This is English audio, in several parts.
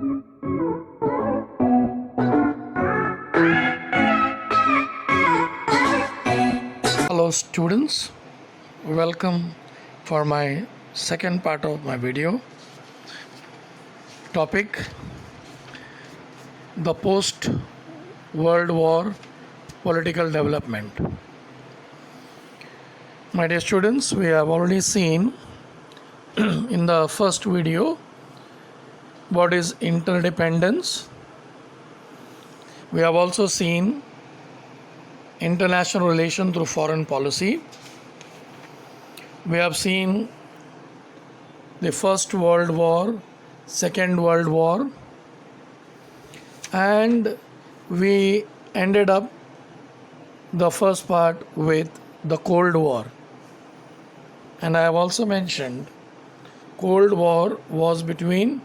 Hello students, welcome for my second part of my video. Topic: the post World War political development. My dear students, we have already seen in the first video what is interdependence. We have also seen international relation through foreign policy. We have seen the First World War, Second World War, and we ended up the first part with the Cold War. And I have also mentioned Cold War was between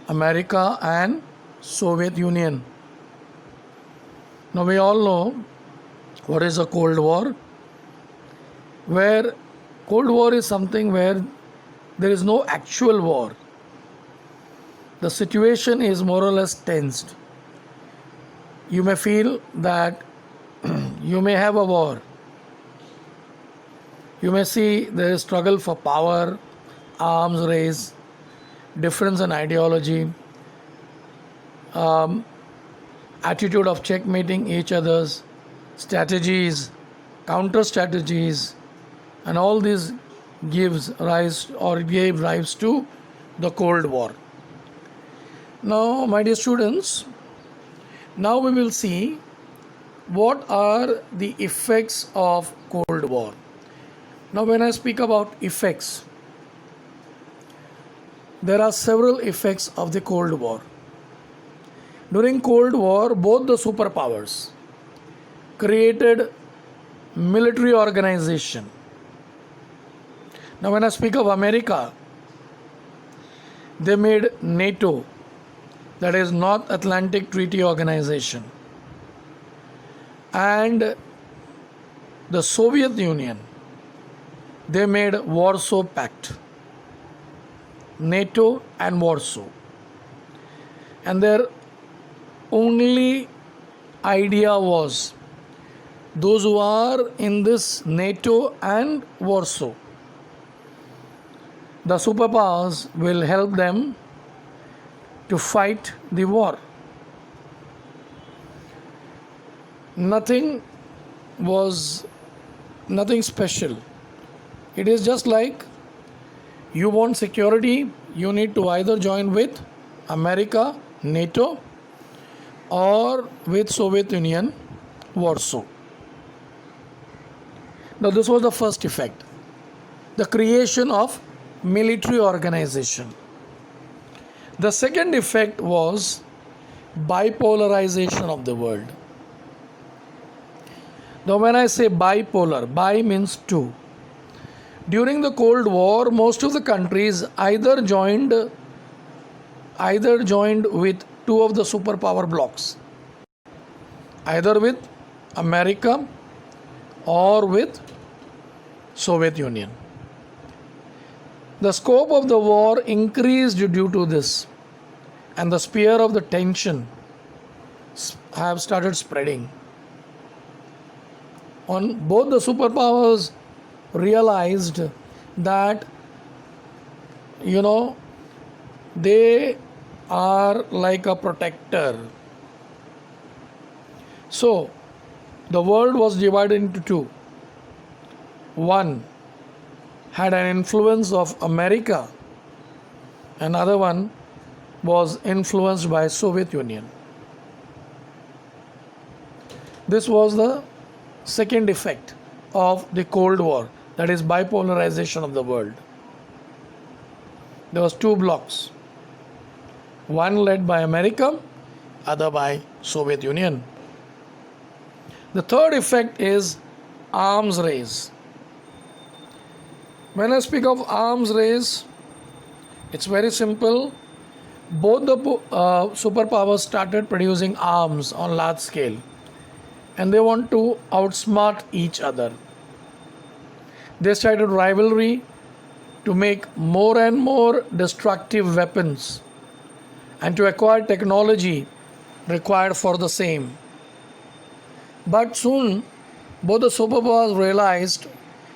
America and Soviet Union. Now we all know what is a Cold War, where Cold War is something where there is no actual war. The situation is more or less tensed. You may feel that you may have a war. You may see there is struggle for power, arms race, difference in ideology, attitude of checkmating each other's, strategies, counter strategies, and all this gives rise or gave rise to the Cold War. Now, my dear students, now we will see what are the effects of Cold War. Now, when I speak about effects, there are several effects of the Cold War. During Cold War, both the superpowers created military organization. Now when I speak of America, they made NATO, that is North Atlantic Treaty Organization, and the Soviet Union, they made Warsaw Pact, NATO and Warsaw, and their only idea was those who are in this NATO and Warsaw, the superpowers will help them to fight the war. Nothing special. It is just like you want security, you need to either join with America, NATO, or with Soviet Union, Warsaw. Now this was the first effect, the creation of military organization. The second effect was bipolarization of the world. Now when I say bipolar, bi means two. During the Cold War, most of the countries either joined with two of the superpower blocks, either with America or with Soviet Union. The scope of the war increased due to this, and the sphere of the tension have started spreading. On both the superpowers realized that they are like a protector. So the world was divided into two. One had an influence of America, another one was influenced by Soviet Union. This was the second effect of the Cold War, that is bipolarization of the world. There was two blocks, one led by America, other by Soviet Union. The third effect is arms race. When I speak of arms race, it's very simple. Both the superpowers started producing arms on large scale, and they want to outsmart each other. They started rivalry to make more and more destructive weapons and to acquire technology required for the same. But soon, both the superpowers realized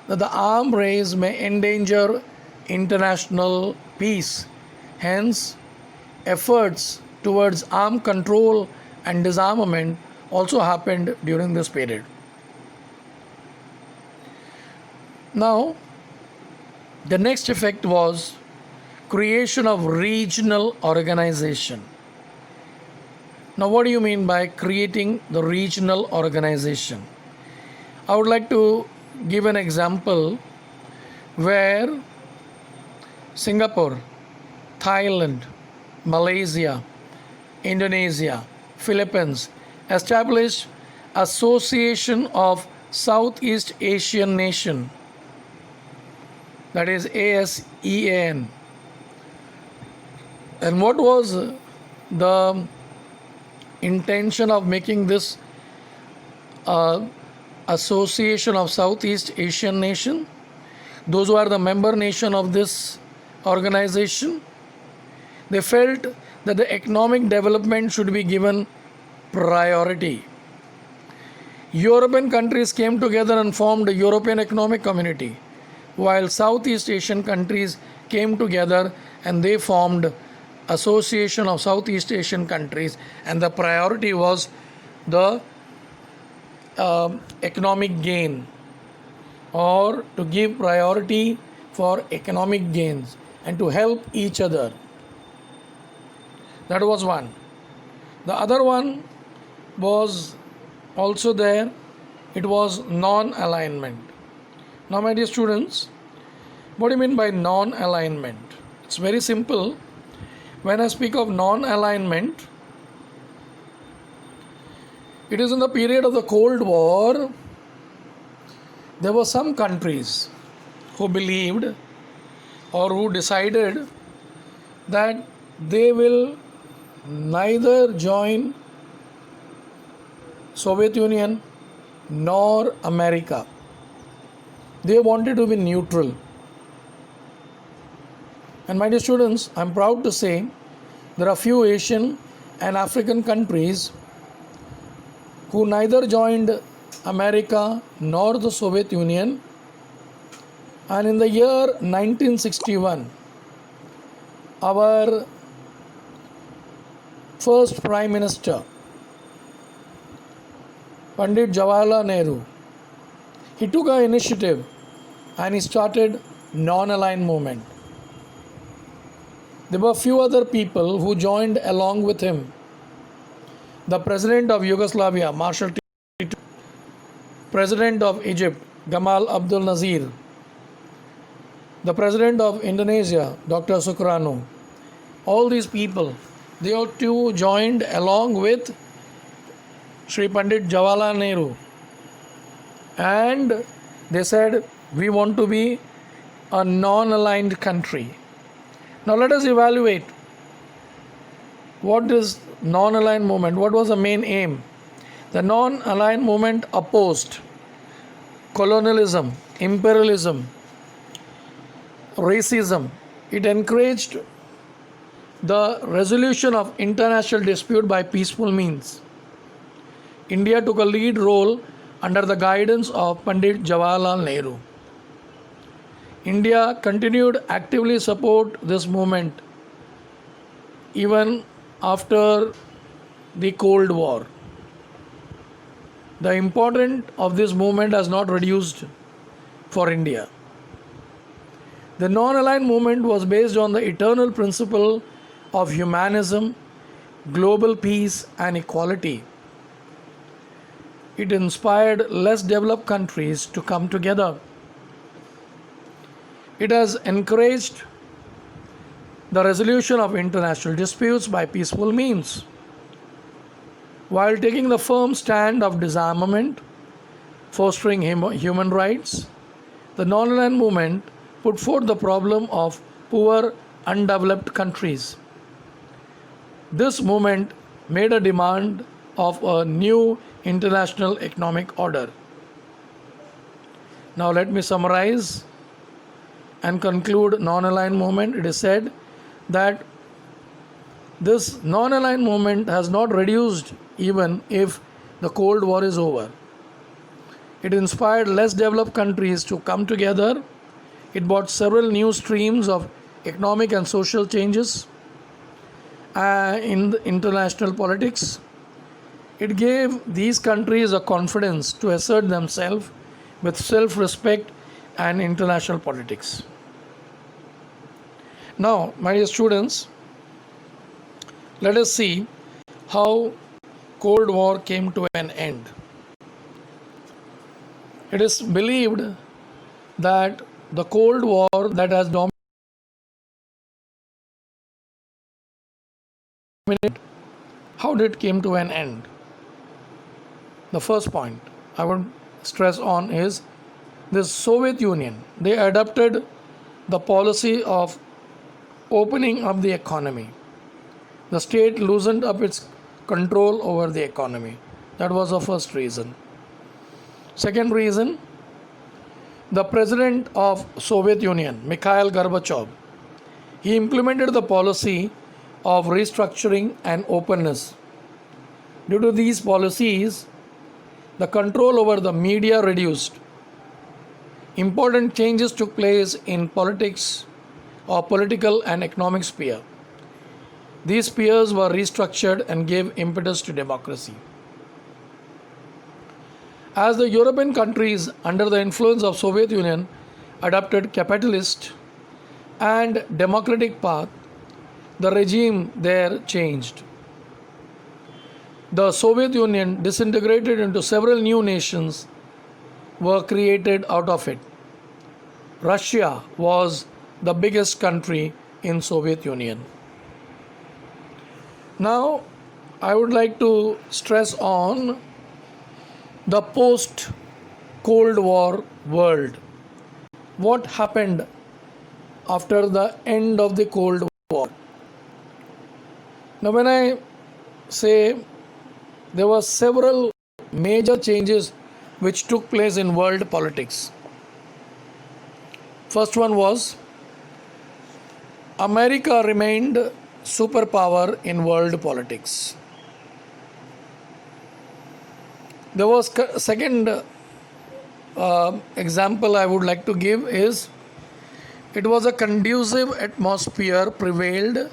that the arms race may endanger international peace. Hence, efforts towards arms control and disarmament also happened during this period. Now, the next effect was creation of regional organization. Now, what do you mean by creating the regional organization? I would like to give an example where Singapore, Thailand, Malaysia, Indonesia, Philippines established Association of Southeast Asian Nation, that is ASEAN. And what was the intention of making this Association of Southeast Asian Nation? Those who are the member nation of this organization, they felt that the economic development should be given priority. European countries came together and formed a European Economic Community, while Southeast Asian countries came together and they formed Association of Southeast Asian Countries, and the priority was the economic gain, or to give priority for economic gains and to help each other. That was one. The other one was also there. It was non-alignment. Now, my dear students, what do you mean by non-alignment? It's very simple. When I speak of non-alignment, it is in the period of the Cold War, there were some countries who believed or who decided that they will neither join Soviet Union nor America. They wanted to be neutral. And my dear students, I'm proud to say there are few Asian and African countries who neither joined America nor the Soviet Union. And in the year 1961, our first Prime Minister, Pandit Jawaharlal Nehru, he took an initiative and he started non-aligned movement. There were few other people who joined along with him. The President of Yugoslavia, Marshal Tito, President of Egypt, Gamal Abdel Nasser, the President of Indonesia, Dr. Sukarno. All these people, they all too joined along with Sri Pandit Jawaharlal Nehru, and they said, we want to be a non-aligned country. Now let us evaluate what is non-aligned movement. What was the main aim? The non-aligned movement opposed colonialism, imperialism, racism. It encouraged the resolution of international dispute by peaceful means. India took a lead role under the guidance of Pandit Jawaharlal Nehru. India continued actively support this movement even after the Cold War. The importance of this movement has not reduced for India. The non-aligned movement was based on the eternal principle of humanism, global peace and equality. It inspired less developed countries to come together. It has encouraged the resolution of international disputes by peaceful means, while taking the firm stand of disarmament, fostering human rights. The non-aligned movement put forth the problem of poor, undeveloped countries. This movement made a demand of a new international economic order. Now let me summarize and conclude non-aligned movement. It is said that This non aligned movement has not reduced even if the Cold War is over. It inspired less developed countries to come together. It brought several new streams of economic and social changes in the international politics. It gave these countries a confidence to assert themselves with self respect and international politics. Now, my dear students, let us see how Cold War came to an end. It is believed that the Cold War that has dominated, how did it came to an end? The first point I would stress on is the Soviet Union. They adopted the policy of opening up the economy. The state loosened up its control over the economy. That was the first reason. Second reason, the president of Soviet Union, Mikhail Gorbachev, he implemented the policy of restructuring and openness. Due to these policies, the control over the media reduced. Important changes took place in politics or political and economic sphere. These spheres were restructured and gave impetus to democracy. As the European countries under the influence of Soviet Union adopted capitalist and democratic path, the regime there changed. The Soviet Union disintegrated into several new nations were created out of it. Russia was the biggest country in Soviet Union. Now, I would like to stress on the post-Cold War world. What happened after the end of the Cold War? Now, when I say there were several major changes which took place in world politics. First one was America remained superpower in world politics. There was second example I would like to give is it was a conducive atmosphere prevailed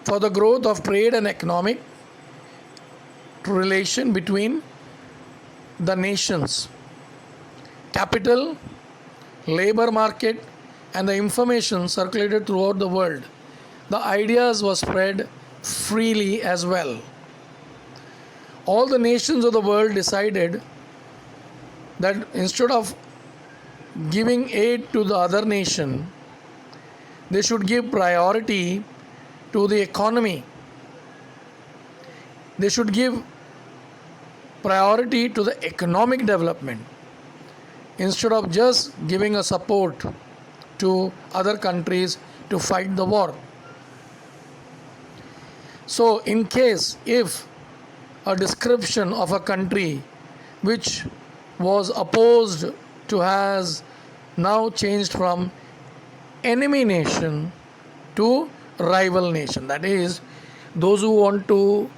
for the growth of trade and economic relation between the nations. Capital, labor market, and the information circulated throughout the world. The ideas were spread freely as well. All the nations of the world decided that instead of giving aid to the other nation, they should give priority to the economy. They should give priority to the economic development instead of just giving a support to other countries to fight the war. So, in case if a description of a country which was opposed to has now changed from enemy nation to rival nation, that is those who want to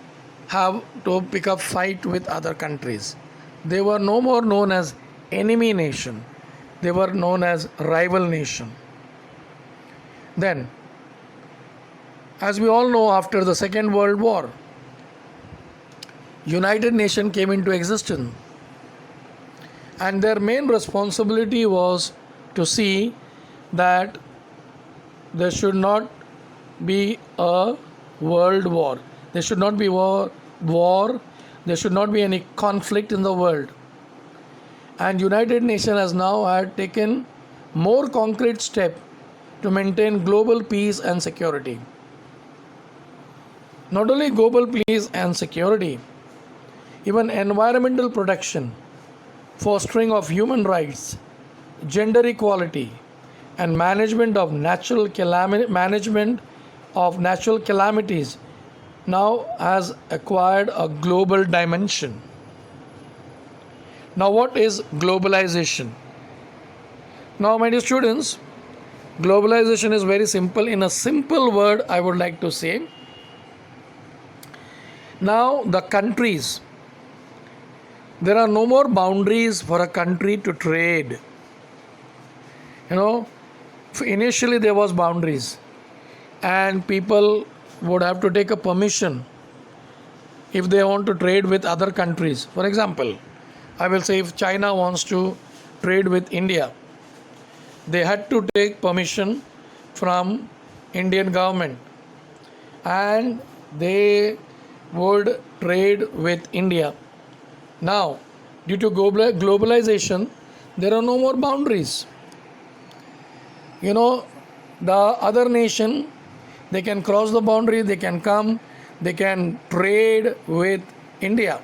have to pick up fight with other countries, they were no more known as enemy nation, they were known as rival nation. Then, as we all know, after the Second World War, United Nations came into existence, and their main responsibility was to see that there should not be a world war. There should not be war. There should not be any conflict in the world. And United Nations has now had taken more concrete step to maintain global peace and security. Not only global peace and security, even environmental protection, fostering of human rights, gender equality, and management of natural calamities now has acquired a global dimension. Now, what is globalization? Now, my dear students, globalization is very simple. In a simple word, I would like to say Now, the countries, there are no more boundaries for a country to trade. You know, initially there was boundaries, and people would have to take a permission if they want to trade with other countries. For example, I will say if China wants to trade with India, they had to take permission from Indian government, and they would trade with India. Now, due to globalization, there are no more boundaries. You know, the other nation, they can cross the boundary, they can come, they can trade with India.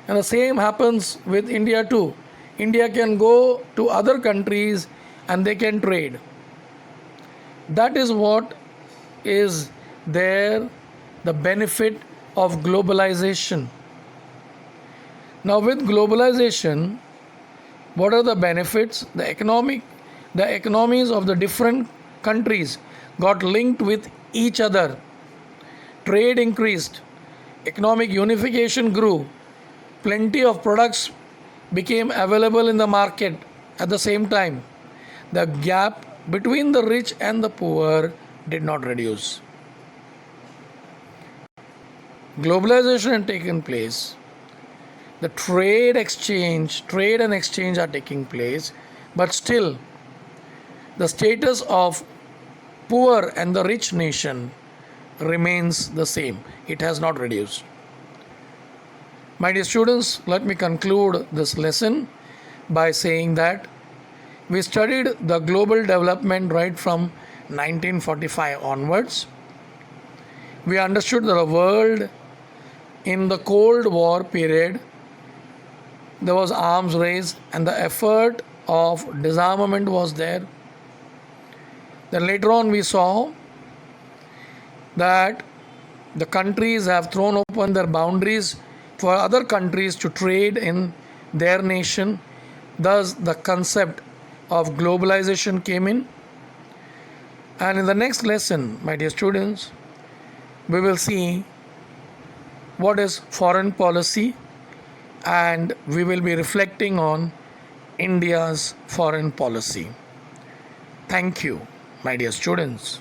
And the same happens with India too. India can go to other countries and they can trade. That is what is there, the benefit of globalization. Now, with globalization, what are the benefits? The economies of the different countries got linked with each other. Trade increased, economic unification grew, plenty of products became available in the market at the same time. The gap between the rich and the poor did not reduce. Globalization had taken place. The trade and exchange are taking place, but still the status of poor and the rich nation remains the same. It has not reduced. My dear students, let me conclude this lesson by saying that we studied the global development right from 1945 onwards. We understood that the world in the Cold War period, there was arms race and the effort of disarmament was there. Then later on we saw that the countries have thrown open their boundaries for other countries to trade in their nation. Thus the concept of globalization came in. And in the next lesson, my dear students, we will see what is foreign policy, and we will be reflecting on India's foreign policy. Thank you, my dear students.